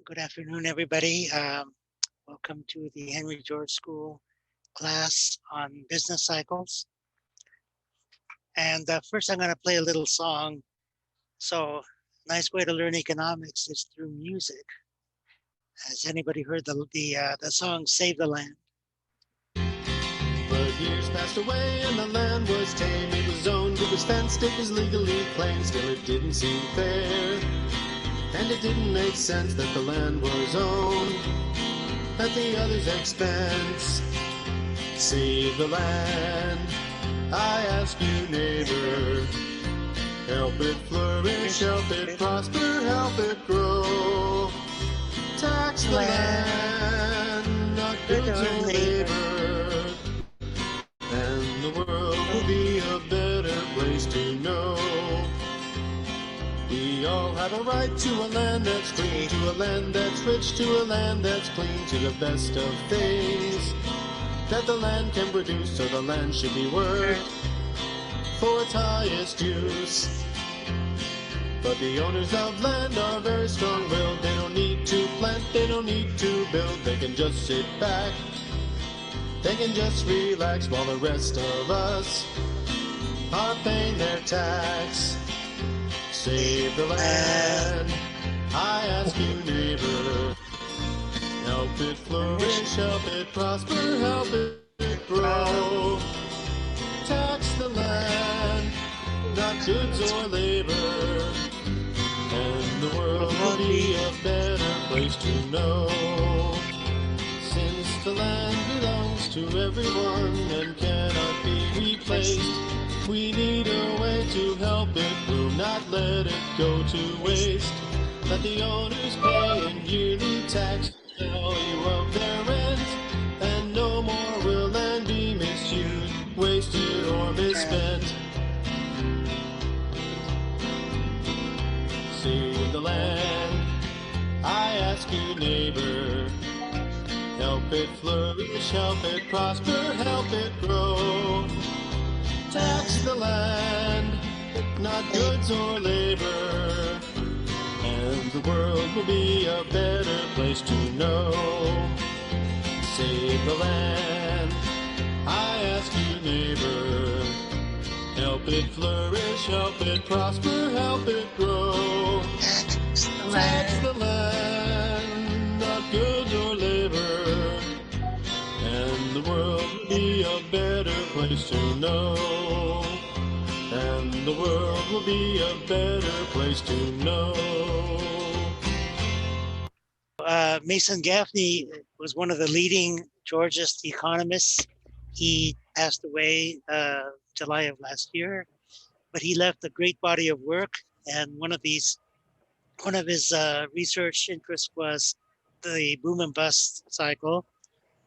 Good afternoon, everybody. Welcome to the Henry George School class on business cycles. And first, I'm going to play a little song. So, nice way to learn economics is through music. Has anybody heard the song "Save the Land"? But years passed away and the land was tame. It was owned, it was fenced, it was legally claimed. Still, it didn't seem fair. And it didn't make sense that the land was owned at the other's expense. Save the land, I ask you, neighbor. Help it flourish, help it prosper, help it grow. Tax the land, not goods or labor, and the world will be a better place to know. We all have a right to a land that's free, to a land that's rich, to a land that's clean, to the best of things that the land can produce. So the land should be worked for its highest use. But the owners of land are very strong-willed. They don't need to plant, they don't need to build. They can just sit back, they can just relax, while the rest of us are paying their tax. Save the land, I ask you, neighbor. Help it flourish, help it prosper, help it grow. Tax the land, not goods or labor, and the world will be a better place to know. Since the land belongs to everyone and cannot be replaced, we need a way to help it grow, not let it go to waste. Let the owners pay in yearly tax the value of their rent, and no more will land be misused, wasted or misspent. Save the land, I ask you, neighbor. Help it flourish, help it prosper, help it grow. Tax the land, not goods or labor, and the world will be a better place to know. Save the land, I ask you, neighbor. Help it flourish, help it prosper, help it grow. Tax the land, not goods or labor, and the world will be a better place to know. And the world will be a better place to know. Mason Gaffney was one of the leading Georgist economists. He passed away July of last year, but he left a great body of work. And one of his research interests was the boom and bust cycle.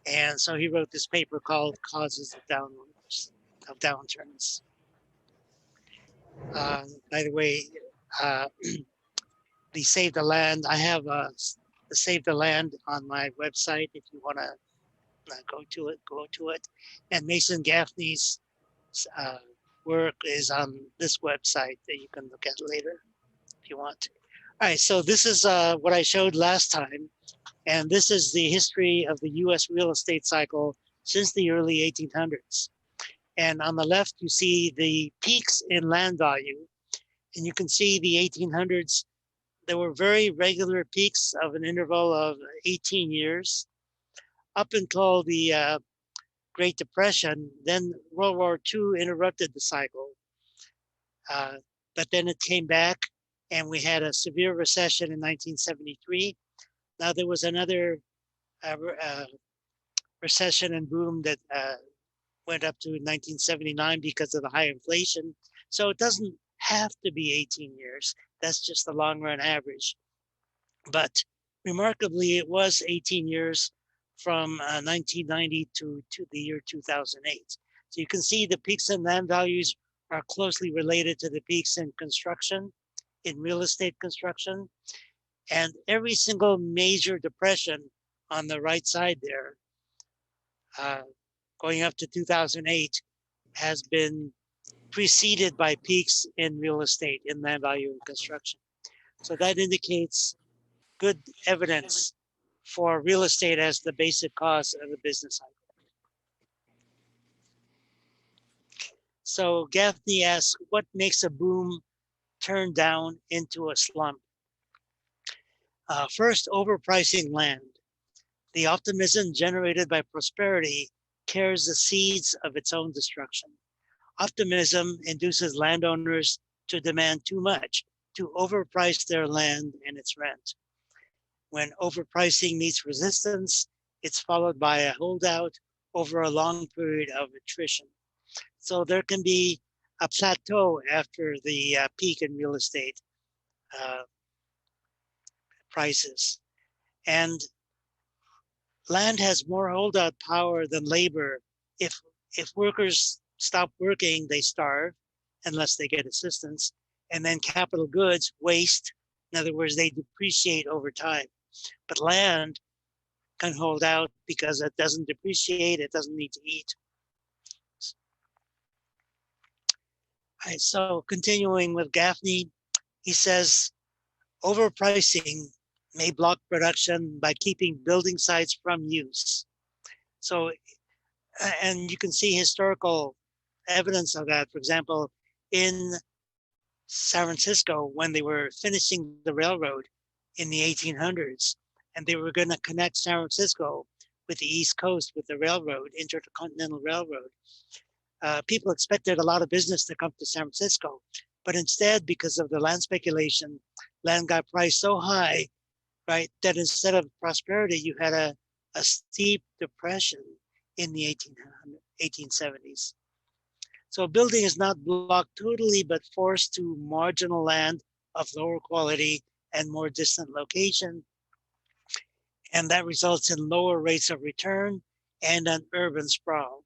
And so he wrote this paper called Causes of Downturns. By the way, the Save the Land, I have the Save the Land on my website if you want to go to it. And Mason Gaffney's work is on this website that you can look at later if you want to. All right, so this is what I showed last time. And this is the history of the US real estate cycle since the early 1800s. And on the left, you see the peaks in land value. And you can see the 1800s, there were very regular peaks of an interval of 18 years up until the Great Depression. Then World War II interrupted the cycle. But then it came back and we had a severe recession in 1973. Now there was another recession and boom that went up to 1979 because of the high inflation. So it doesn't have to be 18 years. That's just the long run average. But remarkably, it was 18 years from 1990 to the year 2008. So you can see the peaks in land values are closely related to the peaks in construction, in real estate construction. And every single major depression on the right side there, going up to 2008, has been preceded by peaks in real estate, in land value and construction. So that indicates good evidence for real estate as the basic cause of the business cycle. So Gaffney asks, what makes a boom turn down into a slump? First, overpricing land. The optimism generated by prosperity carries the seeds of its own destruction. Optimism induces landowners to demand too much, to overprice their land and its rent. When overpricing meets resistance, it's followed by a holdout over a long period of attrition. So there can be a plateau after the peak in real estate prices. And land has more holdout power than labor. If workers stop working, they starve unless they get assistance. And then capital goods waste. In other words, they depreciate over time. But land can hold out because it doesn't depreciate, it doesn't need to eat. All right, so continuing with Gaffney, he says, overpricing may block production by keeping building sites from use. So, and you can see historical evidence of that. For example, in San Francisco, when they were finishing the railroad in the 1800s, and they were going to connect San Francisco with the East Coast with the railroad, Intercontinental Railroad, people expected a lot of business to come to San Francisco. But instead, because of the land speculation, land got priced so high, right, that instead of prosperity, you had a steep depression in the 1870s. So building is not blocked totally, but forced to marginal land of lower quality and more distant location. And that results in lower rates of return and an urban sprawl.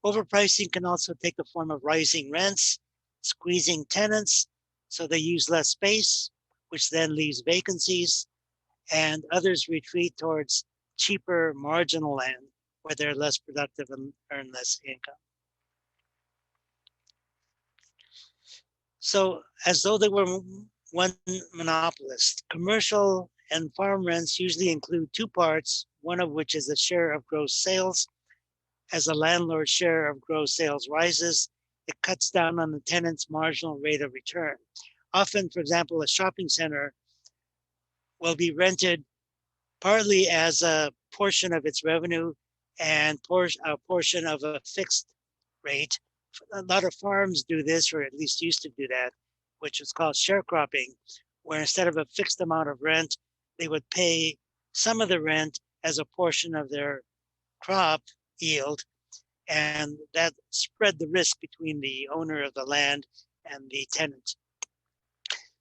Overpricing can also take the form of rising rents, squeezing tenants, so they use less space, which then leaves vacancies, and others retreat towards cheaper marginal land where they're less productive and earn less income. So as though they were one monopolist, commercial and farm rents usually include two parts, one of which is a share of gross sales. As the landlord's share of gross sales rises, it cuts down on the tenant's marginal rate of return. Often, for example, a shopping center will be rented partly as a portion of its revenue and a portion of a fixed rate. A lot of farms do this, or at least used to do that, which is called sharecropping, where instead of a fixed amount of rent, they would pay some of the rent as a portion of their crop yield, and that spread the risk between the owner of the land and the tenant.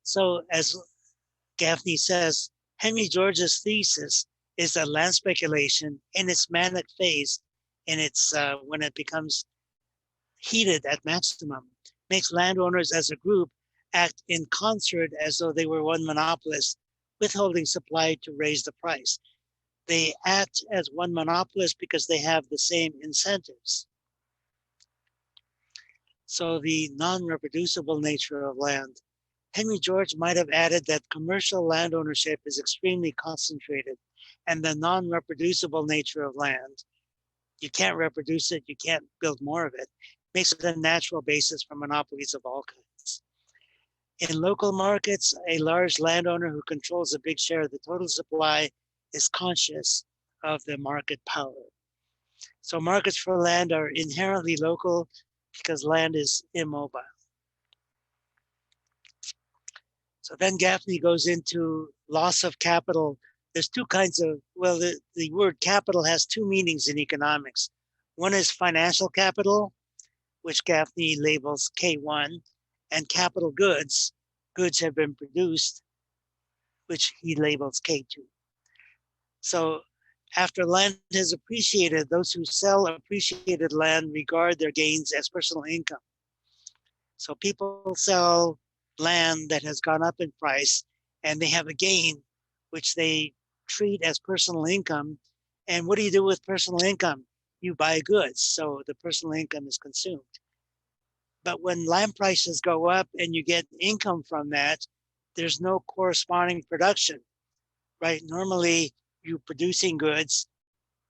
So as Gaffney says, Henry George's thesis is that land speculation in its manic phase, in its when it becomes heated at maximum, makes landowners as a group act in concert as though they were one monopolist, withholding supply to raise the price. They act as one monopolist because they have the same incentives. So the non-reproducible nature of land. Henry George might have added that commercial land ownership is extremely concentrated, and the non-reproducible nature of land, you can't reproduce it, you can't build more of it, makes it a natural basis for monopolies of all kinds. In local markets, a large landowner who controls a big share of the total supply is conscious of the market power. So markets for land are inherently local because land is immobile. So then Gaffney goes into loss of capital. There's two kinds of, well, the word capital has two meanings in economics. One is financial capital, which Gaffney labels K1, and capital goods. Goods have been produced, which he labels K2. So after land has appreciated, those who sell appreciated land regard their gains as personal income. So people sell land that has gone up in price and they have a gain, which they treat as personal income. And what do you do with personal income? You buy goods, so the personal income is consumed. But when land prices go up and you get income from that, there's no corresponding production, right? Normally you're producing goods,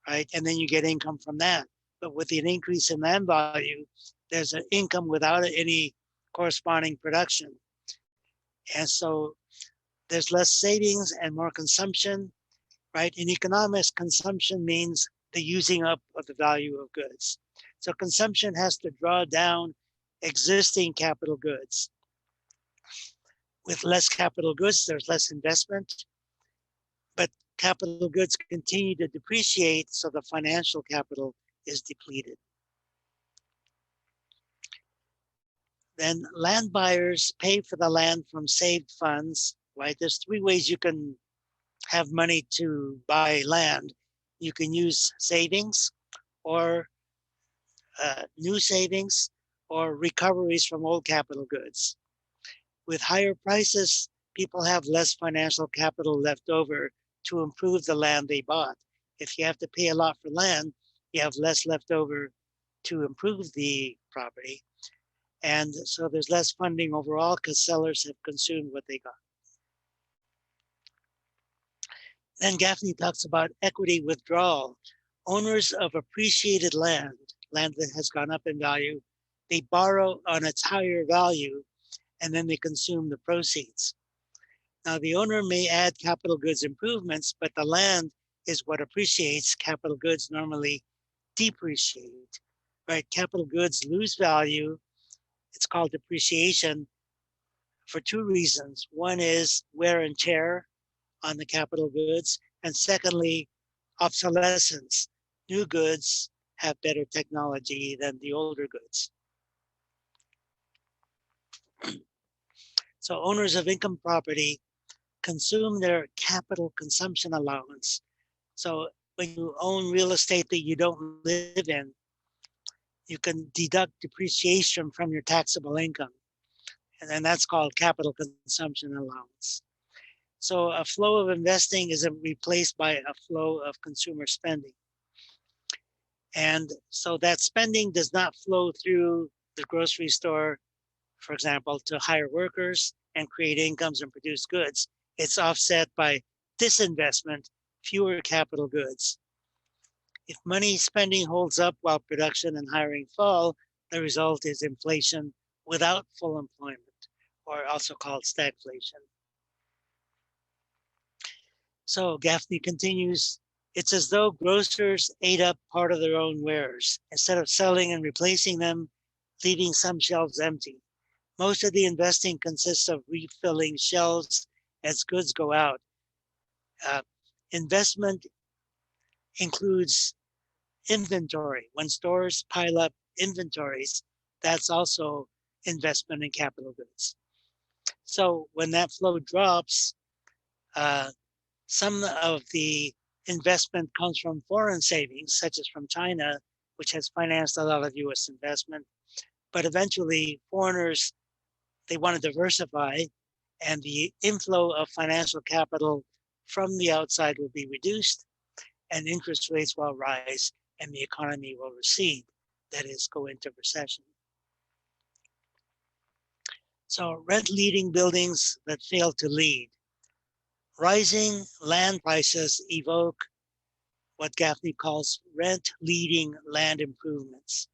right? And then you get income from that. But with an increase in land value, there's an income without any corresponding production. And so there's less savings and more consumption, right? In economics, consumption means the using up of the value of goods. So consumption has to draw down existing capital goods. With less capital goods, there's less investment, but capital goods continue to depreciate, so the financial capital is depleted. Then land buyers pay for the land from saved funds, right? There's three ways you can have money to buy land. You can use savings or new savings or recoveries from old capital goods. With higher prices, people have less financial capital left over to improve the land they bought. If you have to pay a lot for land, you have less left over to improve the property. And so there's less funding overall because sellers have consumed what they got. Then Gaffney talks about equity withdrawal. Owners of appreciated land that has gone up in value, they borrow on its higher value and then they consume the proceeds. Now the owner may add capital goods improvements, but the land is what appreciates. Capital goods normally depreciate, right? Capital goods lose value. It's called depreciation for two reasons. One is wear and tear on the capital goods, and secondly, obsolescence. New goods have better technology than the older goods. So owners of income property consume their capital consumption allowance. So when you own real estate that you don't live in, you can deduct depreciation from your taxable income. And then that's called capital consumption allowance. So a flow of investing is replaced by a flow of consumer spending. And so that spending does not flow through the grocery store, for example, to hire workers and create incomes and produce goods. It's offset by disinvestment, fewer capital goods. If money spending holds up while production and hiring fall, the result is inflation without full employment, or also called stagflation. So Gaffney continues, it's as though grocers ate up part of their own wares. Instead of selling and replacing them, leaving some shelves empty. Most of the investing consists of refilling shelves as goods go out. Investment includes inventory. When stores pile up inventories, that's also investment in capital goods. So when that flow drops, some of the investment comes from foreign savings, such as from China, which has financed a lot of US investment. But eventually foreigners, they want to diversify, and the inflow of financial capital from the outside will be reduced, and interest rates will rise, and the economy will recede, that is, go into recession. So rent leading buildings that fail to lead. Rising land prices evoke what Gaffney calls rent leading land improvements,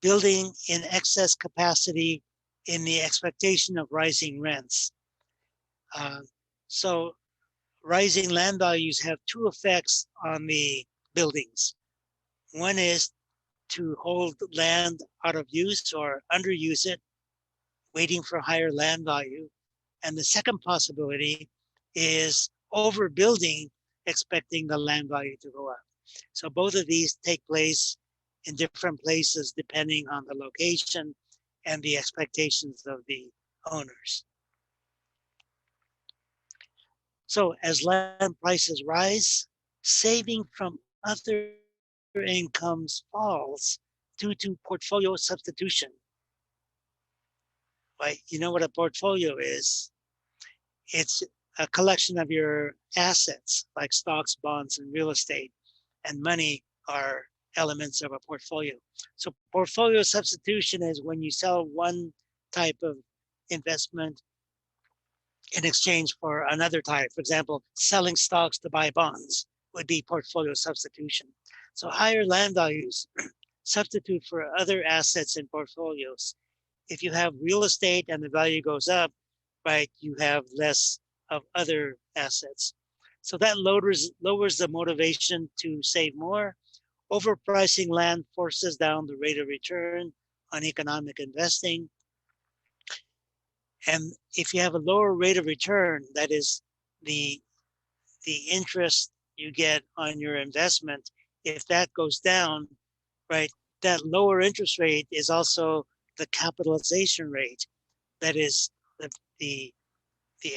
building in excess capacity in the expectation of rising rents. So rising land values have two effects on the buildings. One is to hold land out of use or underuse it, waiting for higher land value. And the second possibility is overbuilding, expecting the land value to go up. So both of these take place in different places depending on the location and the expectations of the owners. So as land prices rise, saving from other incomes falls due to portfolio substitution. Right? You know what a portfolio is? It's a collection of your assets like stocks, bonds, and real estate, and money are elements of a portfolio. So portfolio substitution is when you sell one type of investment in exchange for another type. For example, selling stocks to buy bonds would be portfolio substitution. So higher land values substitute for other assets in portfolios. If you have real estate and the value goes up, right, you have less of other assets. So that lowers the motivation to save more. Overpricing land forces down the rate of return on economic investing. And if you have a lower rate of return, that is the interest you get on your investment, if that goes down, right, that lower interest rate is also the capitalization rate. That is the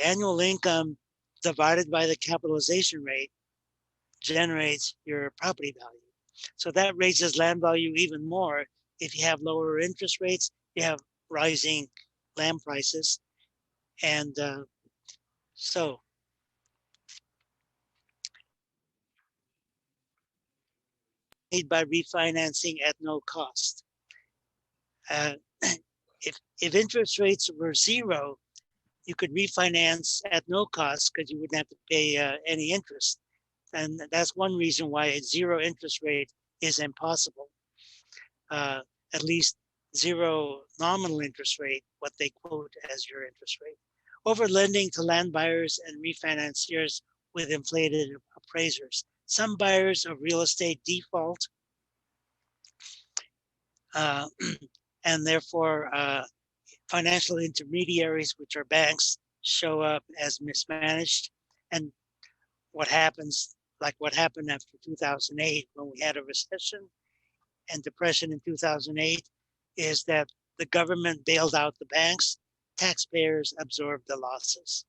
annual income divided by the capitalization rate generates your property value. So that raises land value even more. If you have lower interest rates, you have rising land prices. And so made by refinancing at no cost. Uh, if interest rates were zero, you could refinance at no cost because you wouldn't have to pay any interest. And that's one reason why a zero interest rate is impossible. At least zero nominal interest rate, what they quote as your interest rate. Over lending to land buyers and refinanciers with inflated appraisers. Some buyers of real estate default and therefore financial intermediaries, which are banks, show up as mismanaged. And what happens, like what happened after 2008 when we had a recession and depression in 2008, is that the government bailed out the banks, taxpayers absorbed the losses.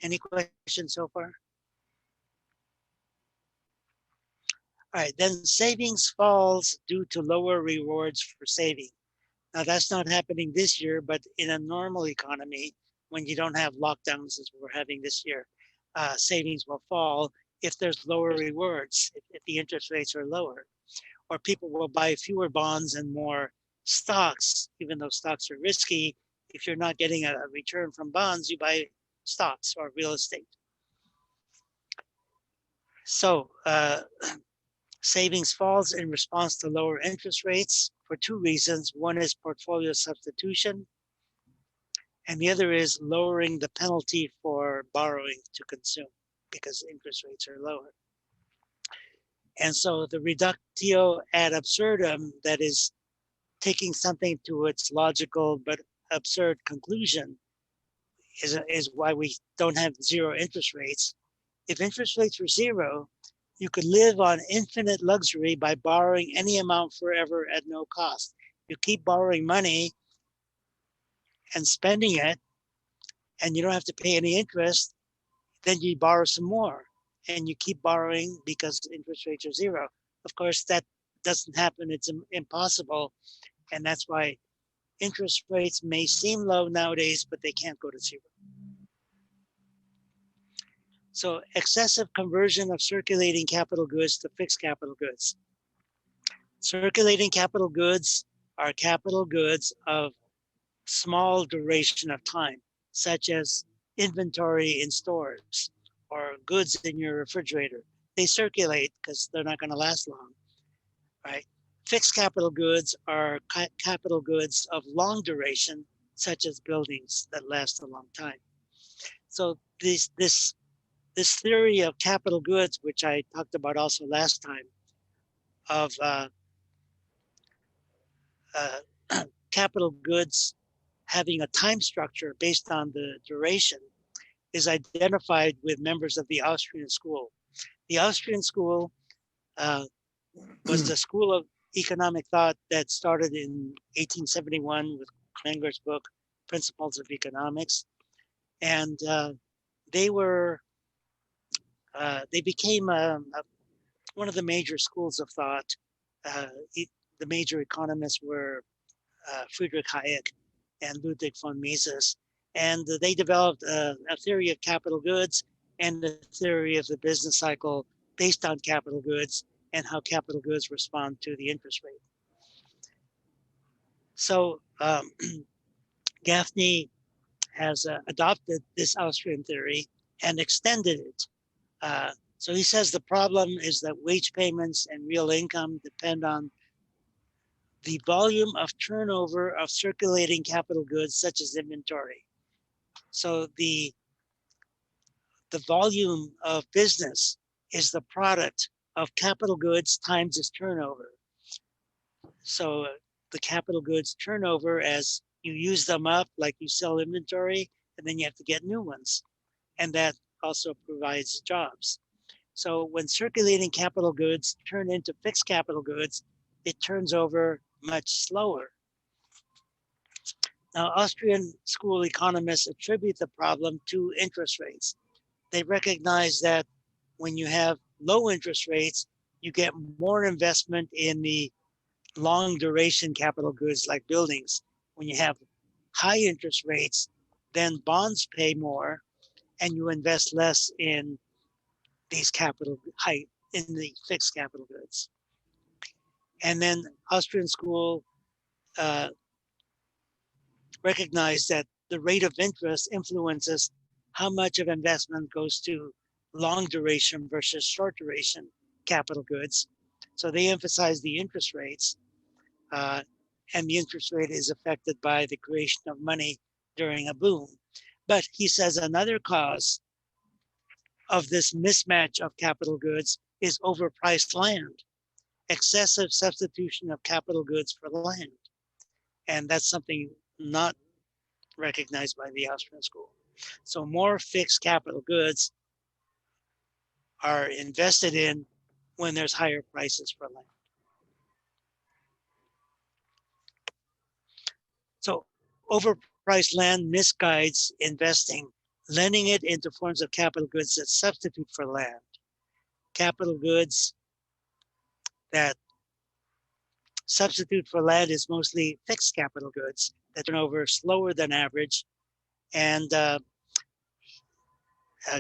Any questions so far? All right, then savings falls due to lower rewards for saving. Now that's not happening this year, but in a normal economy, when you don't have lockdowns as we're having this year, savings will fall if there's lower rewards, if the interest rates are lower, or people will buy fewer bonds and more stocks, even though stocks are risky. If you're not getting a return from bonds, you buy stocks or real estate. So savings falls in response to lower interest rates for two reasons. One is portfolio substitution, and the other is lowering the penalty for borrowing to consume because interest rates are lower. And so the reductio ad absurdum, that is taking something to its logical but absurd conclusion, is why we don't have zero interest rates. If interest rates were zero, you could live on infinite luxury by borrowing any amount forever at no cost. You keep borrowing money and spending it, and you don't have to pay any interest. Then you borrow some more, and you keep borrowing because interest rates are zero. Of course, that doesn't happen. It's impossible, and that's why interest rates may seem low nowadays, but they can't go to zero. So excessive conversion of circulating capital goods to fixed capital goods. Circulating capital goods are capital goods of small duration of time, such as inventory in stores or goods in your refrigerator. They circulate because they're not going to last long, right? Fixed capital goods are capital goods of long duration, such as buildings that last a long time. So this theory of capital goods, which I talked about also last time, of capital goods having a time structure based on the duration, is identified with members of the Austrian school. The Austrian school was the school of economic thought that started in 1871 with Klenger's book, Principles of Economics. And they became one of the major schools of thought. The major economists were Friedrich Hayek and Ludwig von Mises. And they developed a theory of capital goods and a theory of the business cycle based on capital goods and how capital goods respond to the interest rate. So Gaffney has adopted this Austrian theory and extended it. So he says the problem is that wage payments and real income depend on the volume of turnover of circulating capital goods, such as inventory. So the volume of business is the product of capital goods times its turnover. So the capital goods turnover, as you use them up, like you sell inventory, and then you have to get new ones. And that also provides jobs. So when circulating capital goods turn into fixed capital goods, it turns over much slower. Now, Austrian school economists attribute the problem to interest rates. They recognize that when you have low interest rates, you get more investment in the long duration capital goods like buildings. When you have high interest rates, then bonds pay more and you invest less in these in the fixed capital goods. And then Austrian school recognized that the rate of interest influences how much of investment goes to long duration versus short duration capital goods. So they emphasize the interest rates, and the interest rate is affected by the creation of money during a boom. But he says another cause of this mismatch of capital goods is overpriced land, excessive substitution of capital goods for land. And that's something not recognized by the Austrian school. So more fixed capital goods are invested in when there's higher prices for land. So overpriced land misguides investing, lending it into forms of capital goods that substitute for land. Capital goods that substitute for land is mostly fixed capital goods that turn over slower than average. And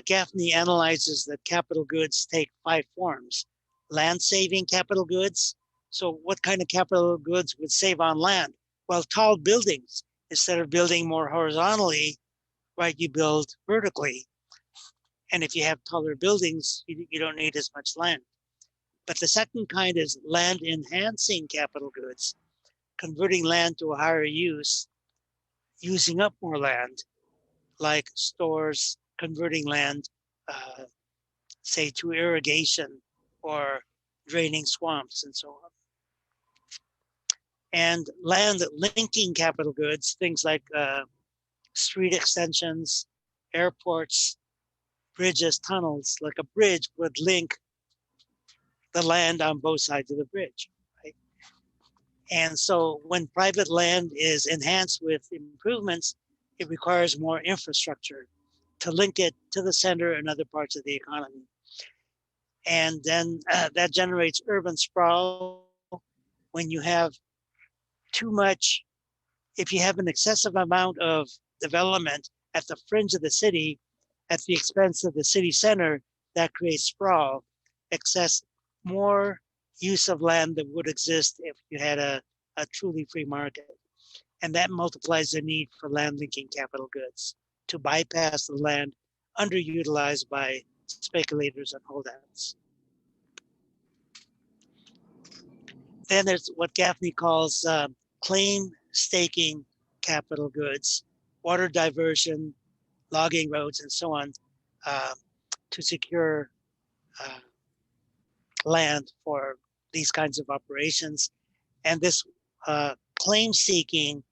Gaffney analyzes that capital goods take 5 forms. Land saving capital goods. So what kind of capital goods would save on land? Well, tall buildings. Instead of building more horizontally, right, you build vertically. And if you have taller buildings, you don't need as much land. But the second kind is land enhancing capital goods, converting land to a higher use, using up more land, like stores, converting land, say, to irrigation or draining swamps and so on. And land linking capital goods, things like street extensions, airports, bridges, tunnels. Like a bridge would link the land on both sides of the bridge, right? And so when private land is enhanced with improvements, it requires more infrastructure to link it to the center and other parts of the economy. And then that generates urban sprawl. When you have too much, if you have an excessive amount of development at the fringe of the city, at the expense of the city center, that creates sprawl, more use of land that would exist if you had a truly free market. And that multiplies the need for land linking capital goods to bypass the land underutilized by speculators and holdouts. Then there's what Gaffney calls claim staking capital goods, water diversion, logging roads, and so on, to secure land for these kinds of operations. And this claim staking,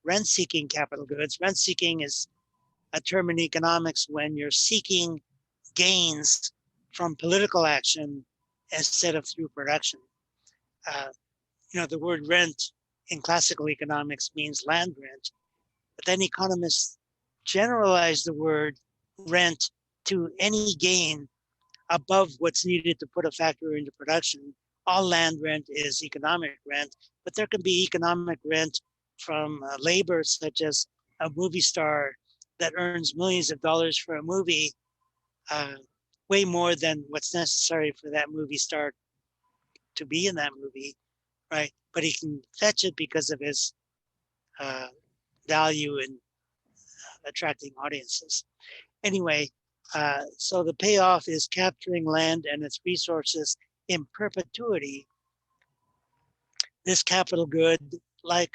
rent-seeking capital goods. Rent-seeking is a term in economics when you're seeking gains from political action instead of through production. The word rent in classical economics means land rent, but then economists generalize the word rent to any gain above what's needed to put a factory into production. All land rent is economic rent, but there can be economic rent from labor, such as a movie star that earns millions of dollars for a movie, way more than what's necessary for that movie star to be in that movie, right? But he can fetch it because of his value in attracting audiences. Anyway, so the payoff is capturing land and its resources in perpetuity. This capital good, like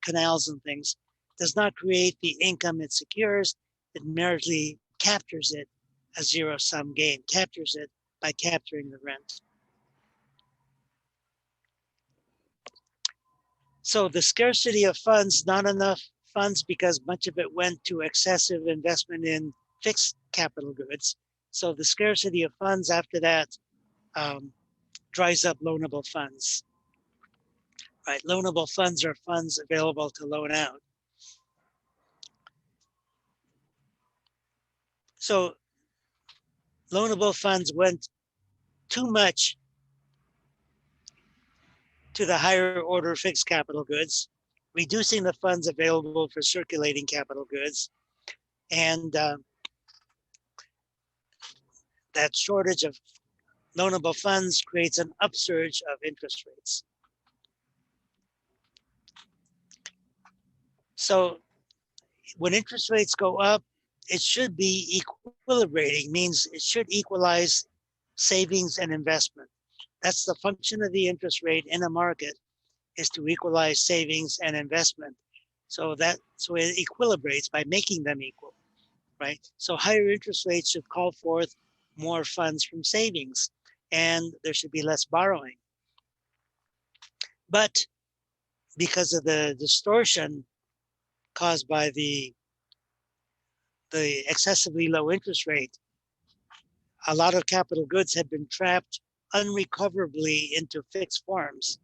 canals and things, does not create the income it secures. It merely captures it, a zero-sum game, captures it by capturing the rent. So the scarcity of funds, not enough funds because much of it went to excessive investment in fixed capital goods. So the scarcity of funds after that dries up loanable funds. Right, loanable funds are funds available to loan out. So loanable funds went too much to the higher order fixed capital goods, reducing the funds available for circulating capital goods. And that shortage of loanable funds creates an upsurge of interest rates. So when interest rates go up, it should be equilibrating, means it should equalize savings and investment. That's the function of the interest rate in a market, is to equalize savings and investment. So it equilibrates by making them equal, right? So higher interest rates should call forth more funds from savings, and there should be less borrowing. But because of the distortion caused by the excessively low interest rate, a lot of capital goods had been trapped unrecoverably into fixed forms.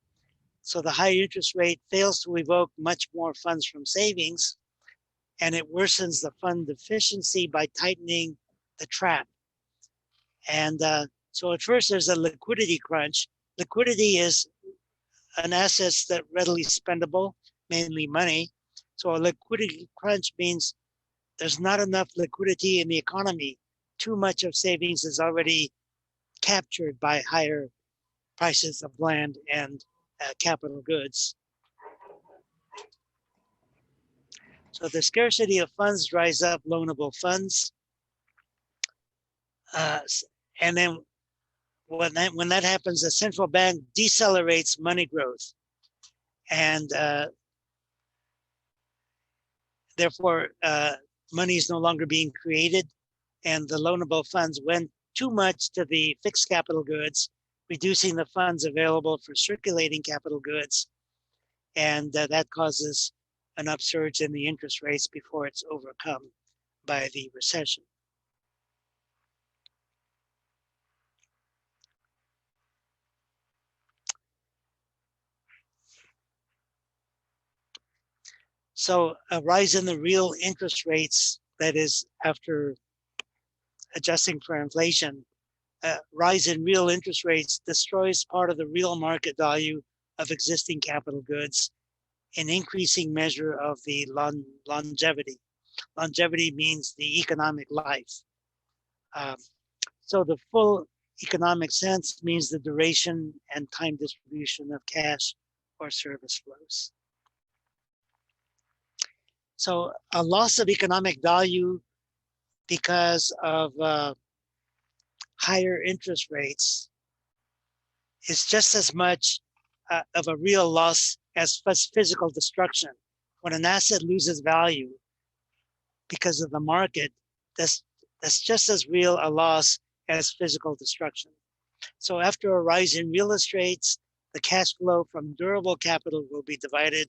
So the high interest rate fails to evoke much more funds from savings, and it worsens the fund deficiency by tightening the trap. And so at first there's a liquidity crunch. Liquidity is an asset that's readily spendable, mainly money. So a liquidity crunch means there's not enough liquidity in the economy. Too much of savings is already captured by higher prices of land and capital goods. So the scarcity of funds dries up loanable funds. And then when that happens, the central bank decelerates money growth. And therefore, money is no longer being created, and the loanable funds went too much to the fixed capital goods, reducing the funds available for circulating capital goods. And that causes an upsurge in the interest rates before it's overcome by the recession. So a rise in the real interest rates, that is after adjusting for inflation, rise in real interest rates destroys part of the real market value of existing capital goods, an increasing measure of the longevity. Longevity means the economic life. So the full economic sense means the duration and time distribution of cash or service flows. So a loss of economic value because of higher interest rates is just as much of a real loss as physical destruction. When an asset loses value because of the market, that's just as real a loss as physical destruction. So after a rise in real estates, the cash flow from durable capital will be divided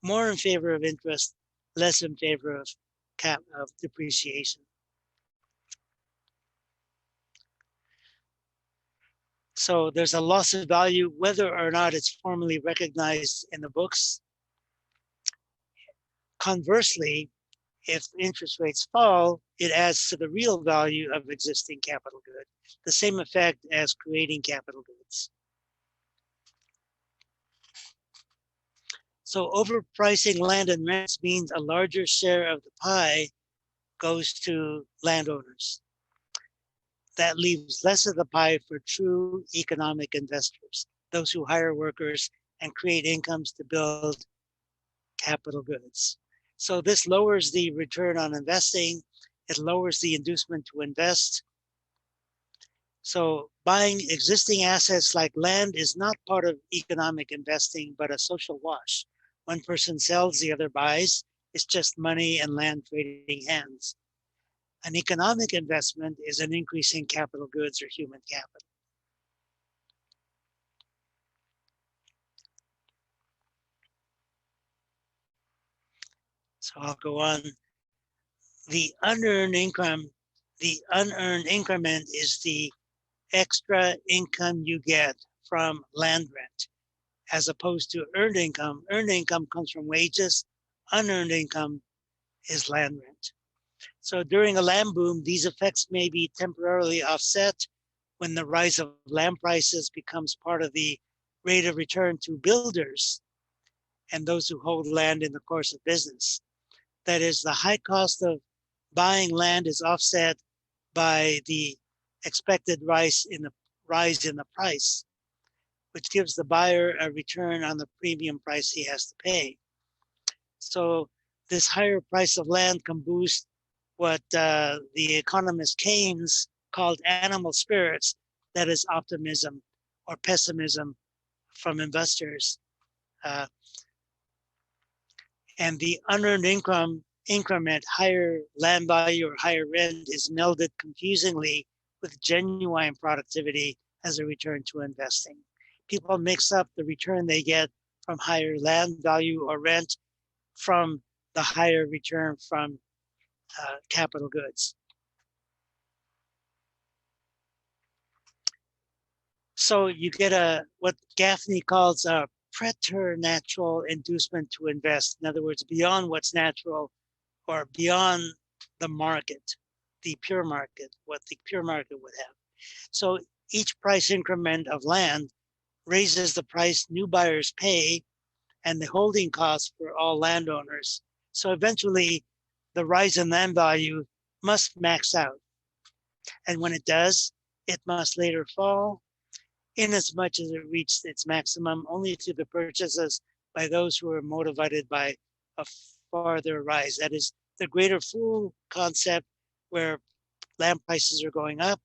more in favor of interest, less in favor of depreciation. So there's a loss of value, whether or not it's formally recognized in the books. Conversely, if interest rates fall, it adds to the real value of existing capital good, the same effect as creating capital goods. So overpricing land and rents means a larger share of the pie goes to landowners. That leaves less of the pie for true economic investors, those who hire workers and create incomes to build capital goods. So this lowers the return on investing. It lowers the inducement to invest. So buying existing assets like land is not part of economic investing, but a social wash. One person sells, the other buys. It's just money and land trading hands. An economic investment is an increase in capital goods or human capital. So I'll go on. The unearned income, the unearned increment is the extra income you get from land rent, as opposed to earned income. Earned income comes from wages. Unearned income is land rent. So during a land boom, these effects may be temporarily offset when the rise of land prices becomes part of the rate of return to builders and those who hold land in the course of business. That is, the high cost of buying land is offset by the expected rise in the price, which gives the buyer a return on the premium price he has to pay. So this higher price of land can boost what the economist Keynes called animal spirits, that is optimism or pessimism from investors. And the unearned income increment, higher land value or higher rent, is melded confusingly with genuine productivity as a return to investing. People mix up the return they get from higher land value or rent from the higher return from capital goods. So you get what Gaffney calls a preternatural inducement to invest. In other words, beyond what's natural or beyond the market, the pure market, what the pure market would have. So each price increment of land raises the price new buyers pay and the holding costs for all landowners. So eventually the rise in land value must max out. And when it does, it must later fall, inasmuch as it reached its maximum only through the purchases by those who are motivated by a farther rise. That is the greater fool concept, where land prices are going up.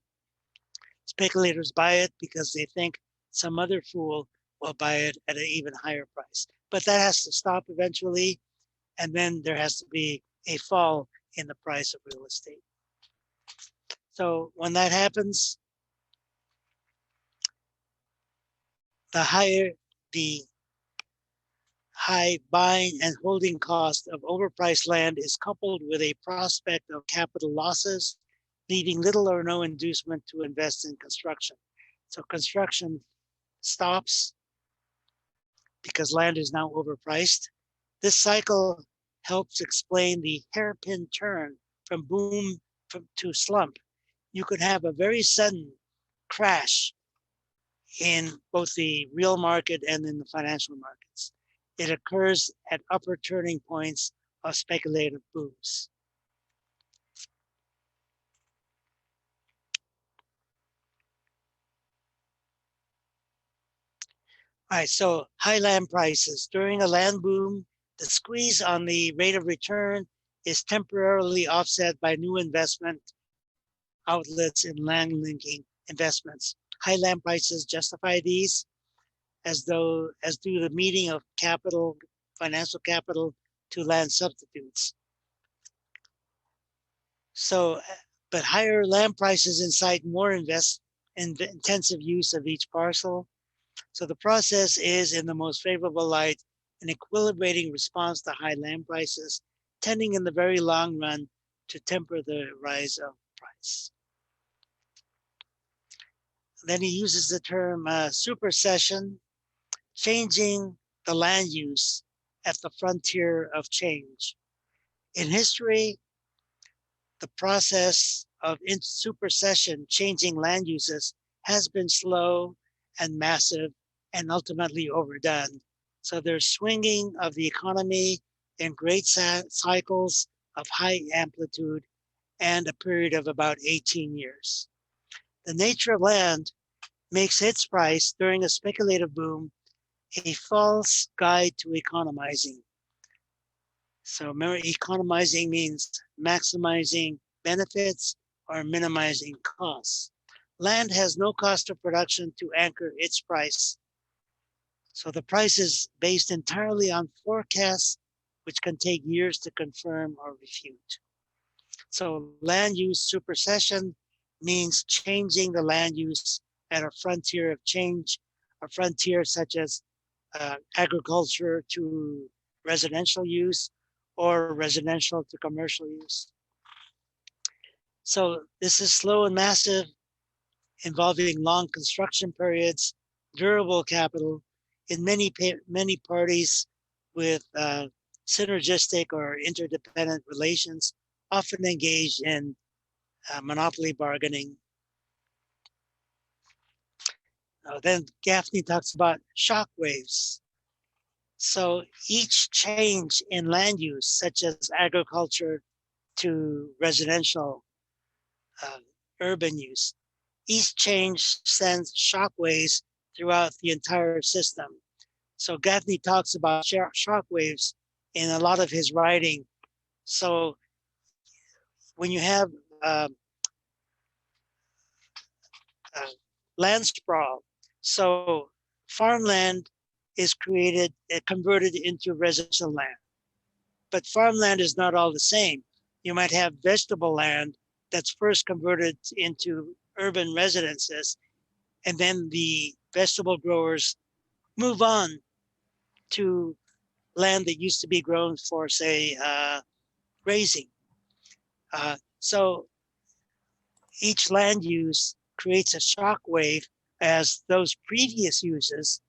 Speculators buy it because they think some other fool will buy it at an even higher price. But that has to stop eventually, and then there has to be a fall in the price of real estate. So when that happens, the higher the high buying and holding cost of overpriced land is coupled with a prospect of capital losses, leaving little or no inducement to invest in construction. So construction stops because land is now overpriced. This cycle helps explain the hairpin turn from boom to slump. You could have a very sudden crash in both the real market and in the financial markets. It occurs at upper turning points of speculative booms. All right, so high land prices. During a land boom, the squeeze on the rate of return is temporarily offset by new investment outlets in land linking investments. High land prices justify these, as do the meeting of capital, financial capital, to land substitutes. So, but higher land prices incite more intensive use of each parcel. So the process is, in the most favorable light, an equilibrating response to high land prices, tending in the very long run to temper the rise of price. Then he uses the term supersession, changing the land use at the frontier of change. In history, the process of supersession, changing land uses, has been slow and massive and ultimately overdone. So there's swinging of the economy in great cycles of high amplitude and a period of about 18 years. The nature of land makes its price during a speculative boom a false guide to economizing. So remember, economizing means maximizing benefits or minimizing costs. Land has no cost of production to anchor its price. So the price is based entirely on forecasts, which can take years to confirm or refute. So land use supersession means changing the land use at a frontier of change, a frontier such as agriculture to residential use or residential to commercial use. So this is slow and massive, involving long construction periods, durable capital in many parties with synergistic or interdependent relations, often engaged in monopoly bargaining. Then Gaffney talks about shock waves. So each change in land use, such as agriculture to residential uh, urban use, each change sends shock waves throughout the entire system. So Gaffney talks about shock waves in a lot of his writing. So when you have uh, uh, land sprawl, so farmland is created, converted into residential land. But farmland is not all the same. You might have vegetable land that's first converted into urban residences, and then the vegetable growers move on to land that used to be grown for, say, grazing. So each land use creates a shock wave as those previous uses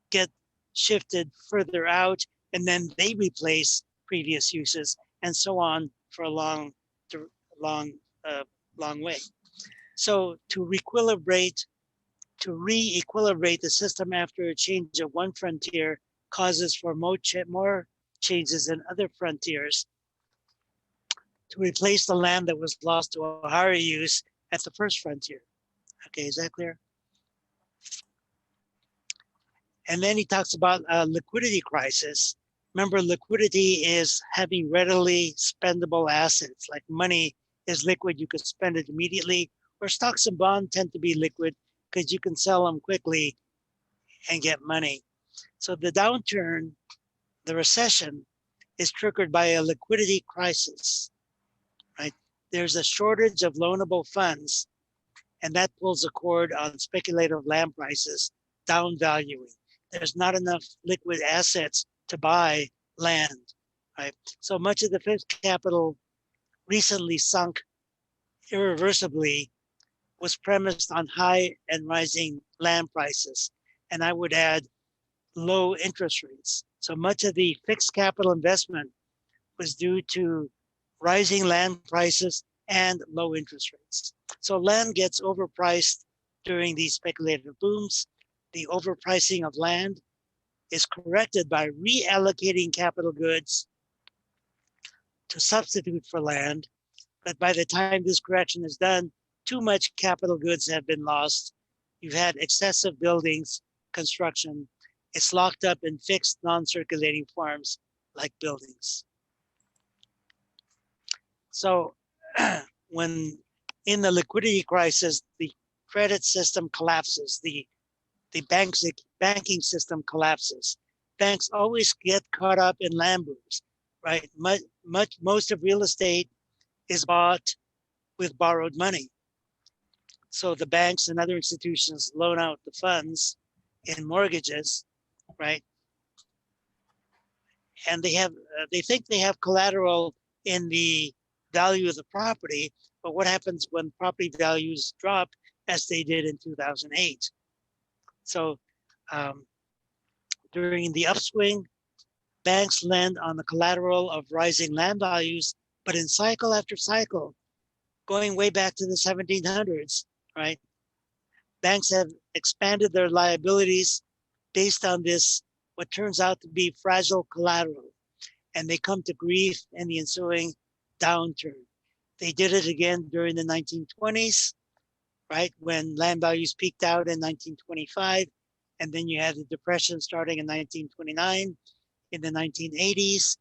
get shifted further out, and then they replace previous uses, and so on for a long, uh, long way. So to re-equilibrate the system after a change of one frontier causes for more changes in other frontiers to replace the land that was lost to a higher use at the first frontier. Okay, is that clear? And then he talks about a liquidity crisis. Remember, liquidity is having readily spendable assets, like money is liquid, you could spend it immediately, or stocks and bonds tend to be liquid because you can sell them quickly and get money. So the downturn, the recession, is triggered by a liquidity crisis, right? There's a shortage of loanable funds, and that pulls a cord on speculative land prices, down valuing. There's not enough liquid assets to buy land, right? So much of the fixed capital recently sunk irreversibly was premised on high and rising land prices. And I would add low interest rates. So much of the fixed capital investment was due to rising land prices and low interest rates. So land gets overpriced during these speculative booms. The overpricing of land is corrected by reallocating capital goods to substitute for land. But by the time this correction is done, too much capital goods have been lost. You've had excessive buildings construction. It's locked up in fixed non-circulating forms like buildings. So when in the liquidity crisis, the credit system collapses, the banking system collapses. Banks always get caught up in land booms, right? Most of real estate is bought with borrowed money. So the banks and other institutions loan out the funds in mortgages, right? And they think they have collateral in the value of the property, but what happens when property values drop as they did in 2008? So during the upswing, banks lend on the collateral of rising land values, but in cycle after cycle, going way back to the 1700s, right? Banks have expanded their liabilities based on this, what turns out to be fragile collateral, and they come to grief in the ensuing downturn. They did it again during the 1920s, right? When land values peaked out in 1925, and then you had the depression starting in 1929. In the 1980s,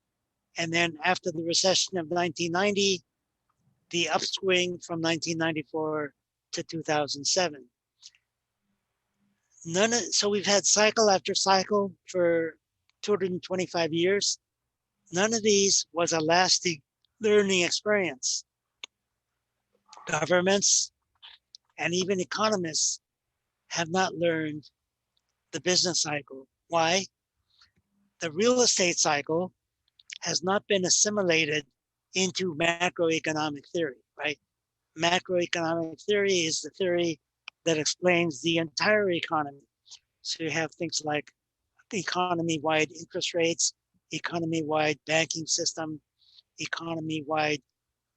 And then after the recession of 1990, the upswing from 1994 to 2007. So we've had cycle after cycle for 225 years. None of these was a lasting learning experience. Governments and even economists have not learned the business cycle. Why? The real estate cycle has not been assimilated into macroeconomic theory, right? Macroeconomic theory is the theory that explains the entire economy. So you have things like economy-wide interest rates, economy-wide banking system, economy-wide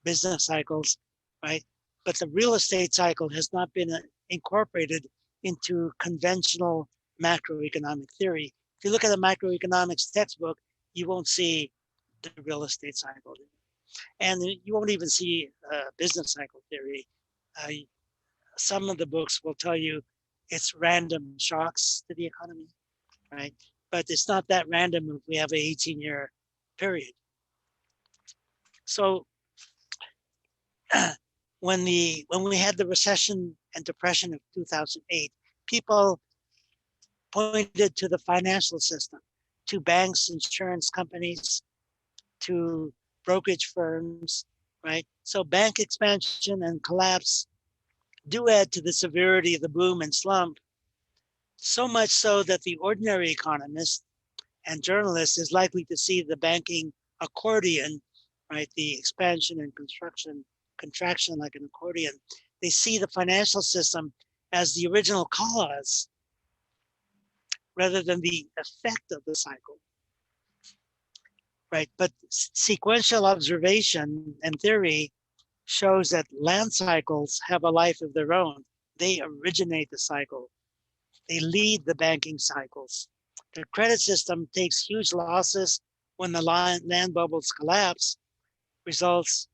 business cycles, right? But the real estate cycle has not been incorporated into conventional macroeconomic theory. If you look at a macroeconomics textbook, you won't see the real estate cycle. And you won't even see business cycle theory. Some of the books will tell you it's random shocks to the economy, right? But it's not that random if we have an 18-year period. So when we had the recession and depression of 2008, people pointed to the financial system, to banks, insurance companies, to brokerage firms, right? So bank expansion and collapse do add to the severity of the boom and slump, so much so that the ordinary economist and journalist is likely to see the banking accordion, right? The expansion and contraction like an accordion. They see the financial system as the original cause rather than the effect of the cycle, right? But sequential observation and theory shows that land cycles have a life of their own. They originate the cycle. They lead the banking cycles. The credit system takes huge losses when the land bubbles collapse, results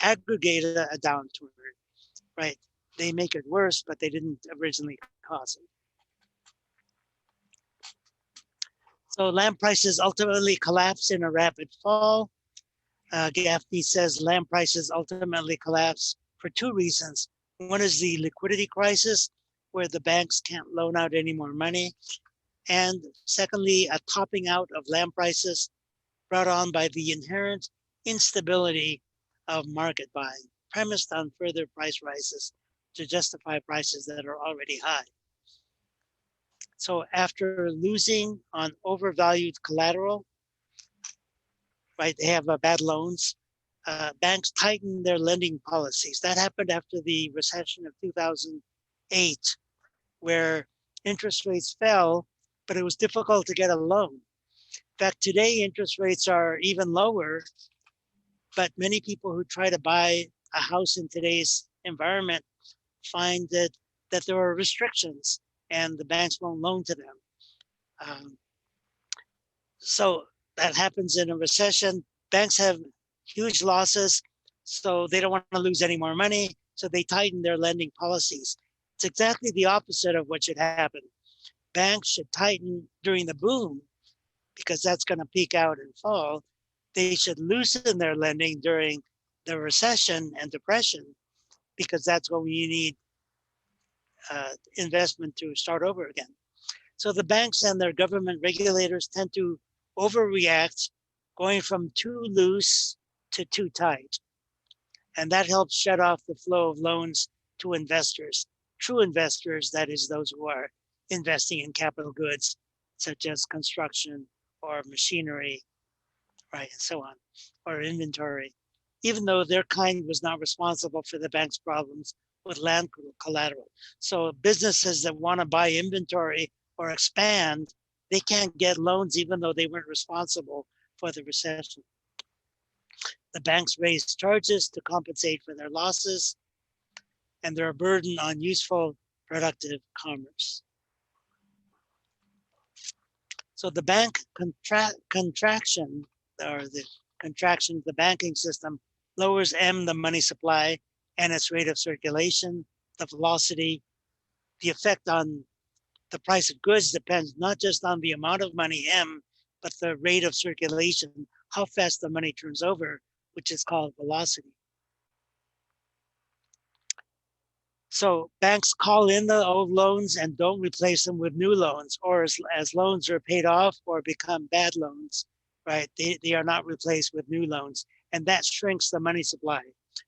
aggregate a downturn, right? They make it worse, but they didn't originally cause it. So land prices ultimately collapse in a rapid fall. Gaffney says land prices ultimately collapse for two reasons. One is the liquidity crisis, where the banks can't loan out any more money. And secondly, a topping out of land prices brought on by the inherent instability of market buying, premised on further price rises to justify prices that are already high. So after losing on overvalued collateral, right, they have bad loans, banks tighten their lending policies. That happened after the recession of 2008, where interest rates fell, but it was difficult to get a loan. In fact, today interest rates are even lower, but many people who try to buy a house in today's environment find that there are restrictions and the banks won't loan to them. So that happens in a recession. Banks have huge losses, so they don't want to lose any more money, so they tighten their lending policies. It's exactly the opposite of what should happen. Banks should tighten during the boom because that's going to peak out and fall. They should loosen their lending during the recession and depression because that's when we need investment to start over again. So the banks and their government regulators tend to overreact, going from too loose to too tight. And that helps shut off the flow of loans to investors, true investors, that is those who are investing in capital goods, such as construction or machinery, right, and so on, or inventory, even though their kind was not responsible for the bank's problems with land collateral. So businesses that want to buy inventory or expand, they can't get loans even though they weren't responsible for the recession. The banks raise charges to compensate for their losses, and they're a burden on useful, productive commerce. So the bank contraction, or the contraction of the banking system, lowers M, the money supply, and its rate of circulation, the velocity. The effect on the price of goods depends not just on the amount of money, M, but the rate of circulation, how fast the money turns over, which is called velocity. So banks call in the old loans and don't replace them with new loans, or as loans are paid off or become bad loans, right? They are not replaced with new loans, and that shrinks the money supply.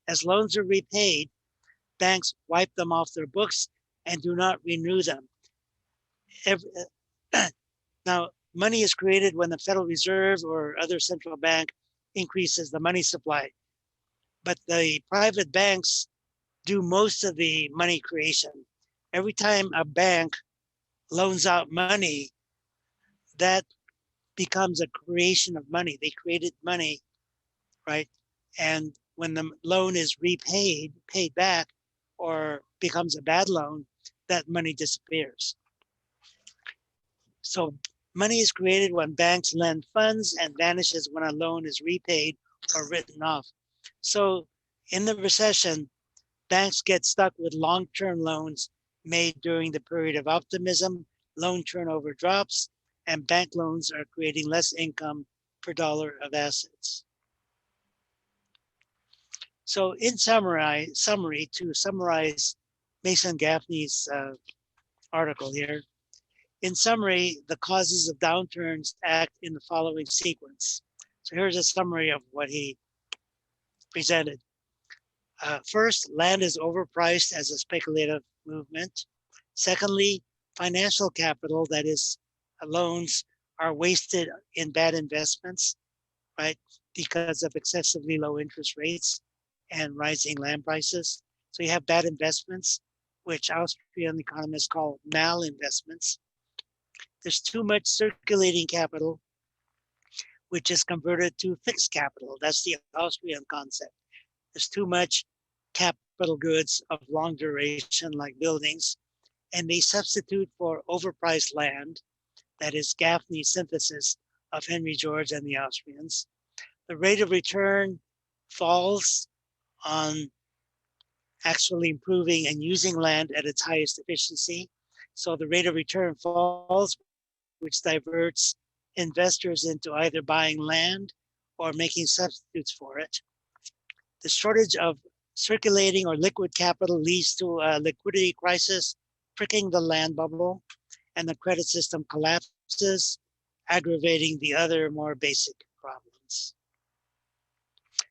As loans are repaid, banks wipe them off their books and do not renew them. Now, money is created when the Federal Reserve or other central bank increases the money supply, but the private banks do most of the money creation. Every time a bank loans out money, that becomes a creation of money. They created money, right? And when the loan is repaid, paid back, or becomes a bad loan, that money disappears. So money is created when banks lend funds and vanishes when a loan is repaid or written off. So in the recession, banks get stuck with long-term loans made during the period of optimism, loan turnover drops, and bank loans are creating less income per dollar of assets. So in summary, to summarize Mason Gaffney's article here, in summary, the causes of downturns act in the following sequence. So here's a summary of what he presented. First, land is overpriced as a speculative movement. Secondly, financial capital, that is, loans, are wasted in bad investments, right, because of excessively low interest rates and rising land prices. So you have bad investments, which Austrian economists call malinvestments. There's too much circulating capital, which is converted to fixed capital. That's the Austrian concept. There's too much capital goods of long duration, like buildings, and they substitute for overpriced land. That is Gaffney's synthesis of Henry George and the Austrians. The rate of return falls on actually improving and using land at its highest efficiency. So the rate of return falls, which diverts investors into either buying land or making substitutes for it. The shortage of circulating or liquid capital leads to a liquidity crisis, pricking the land bubble, and the credit system collapses, aggravating the other more basic problems.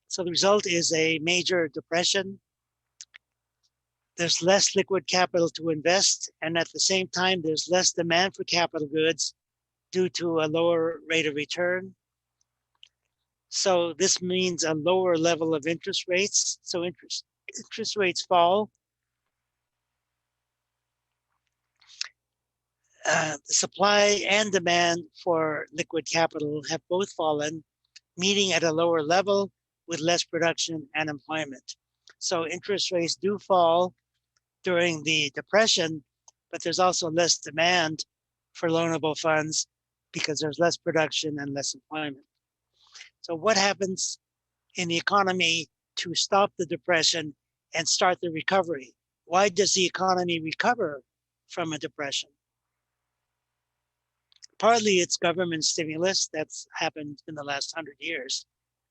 So the result is a major depression. There's less liquid capital to invest, and at the same time, there's less demand for capital goods due to a lower rate of return. So this means a lower level of interest rates. So interest rates fall. The supply and demand for liquid capital have both fallen, meeting at a lower level with less production and employment. So interest rates do fall during the depression, but there's also less demand for loanable funds because there's less production and less employment. So what happens in the economy to stop the depression and start the recovery? Why does the economy recover from a depression? Partly it's government stimulus that's happened in the last 100 years.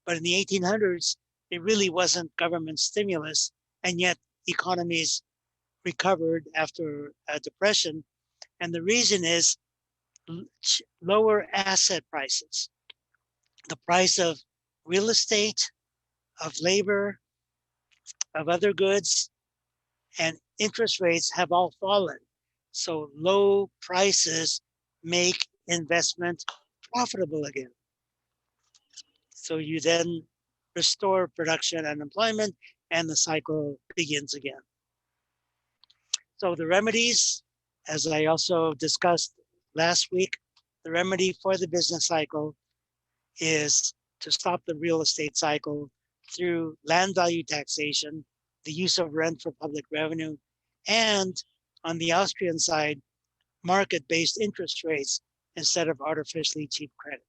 But in the 1800s, it really wasn't government stimulus, and yet economies recovered after a depression. And the reason is lower asset prices. The price of real estate, of labor, of other goods, and interest rates have all fallen. So low prices make investment profitable again. So you then restore production and employment, and the cycle begins again. So the remedies, as I also discussed last week, the remedy for the business cycle is to stop the real estate cycle through land value taxation, the use of rent for public revenue, and on the Austrian side, market-based interest rates instead of artificially cheap credit.